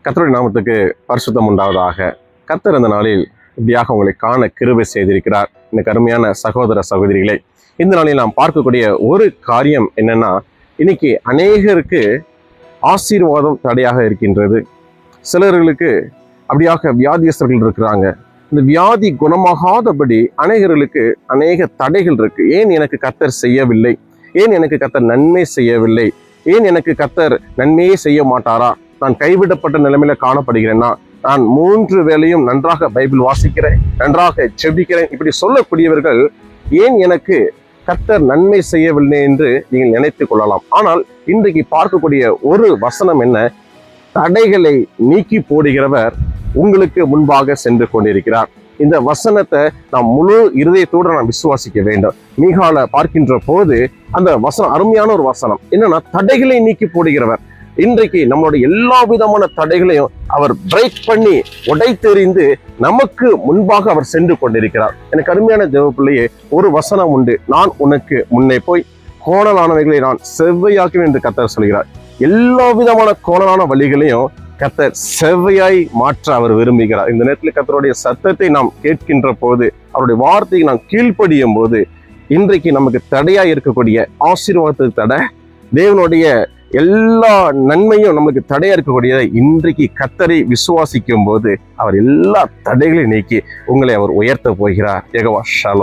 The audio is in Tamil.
கர்த்தருடைய நாமத்துக்கு பரிசுத்தம் உண்டாவதாக. கர்த்தர் இந்த நாளில் இப்படியாக உங்களை காண கிருபை செய்திருக்கிறார். எனக்கு அருமையான சகோதர சகோதரிகளே, இந்த நாளில் நாம் பார்க்கக்கூடிய ஒரு காரியம் என்னன்னா, இன்னைக்கு அநேகருக்கு ஆசீர்வாதம் தடையாக இருக்கின்றது. சிலர்களுக்கு அப்படியாக வியாதியஸ்தர்கள் இருக்கிறாங்க. இந்த வியாதி குணமாகாதபடி அநேகர்களுக்கு அநேக தடைகள் இருக்கு. ஏன் எனக்கு கர்த்தர் செய்யவில்லை? ஏன் எனக்கு கர்த்தர் நன்மை செய்யவில்லை? ஏன் எனக்கு கர்த்தர் நன்மையே செய்ய மாட்டாரா? நான் கைவிடப்பட்ட நிலைமையில காணப்படுகிறேன்னா, நான் 3 வேளையும் நன்றாக பைபிள் வாசிக்கிறேன், நன்றாக ஜெபிக்கிறேன், இப்படி சொல்லக்கூடியவர்கள் ஏன் எனக்கு கர்த்தர் நன்மை செய்யவில்லை என்று நீங்கள் நினைத்துக் கொள்ளலாம். ஆனால் இன்றைக்கு பார்க்கக்கூடிய ஒரு வசனம் என்ன? தடைகளை நீக்கி போடுகிறவர் உங்களுக்கு முன்பாக சென்று கொண்டிருக்கிறார். இந்த வசனத்தை நாம் முழு இருதயத்தோடு நாம் விசுவாசிக்க வேண்டும். மீகால பார்க்கின்ற போது அந்த வசனம் அருமையான ஒரு வசனம். என்னன்னா, தடைகளை நீக்கி போடுகிறவர். இன்றைக்கு நம்மளுடைய எல்லா விதமான தடைகளையும் அவர் பிரேக் பண்ணி உடைத்தெறிந்து நமக்கு முன்பாக அவர் சென்று கொண்டிருக்கிறார். எனக்கு அருமையான தேவ பிள்ளையே, ஒரு வசனம் உண்டு. நான் உனக்கு முன்னே போய் கோணலானவைகளை நான் செவ்வையாக்குவேன் என்று கர்த்தர் சொல்கிறார். எல்லா விதமான கோணலான வழிகளையும் கர்த்தர் செவ்வையாய் மாற்ற அவர் விரும்புகிறார். இந்த நேரத்தில் கர்த்தருடைய சத்தத்தை நாம் கேட்கின்ற போது, அவருடைய வார்த்தையை நாம் கீழ்ப்படியும் போது, இன்றைக்கு நமக்கு தடையாய் இருக்கக்கூடிய ஆசீர்வாதத்துக்கு தடை, தேவனுடைய எல்லா நன்மையும் நமக்கு தடையா இருக்கக்கூடிய இன்றைக்கு கர்த்தரை விசுவாசிக்கும் போது அவர் எல்லா தடைகளையும் நீக்கி உங்களை அவர் உயர்த்த போகிறார். யெகோவா ஷாலோம்.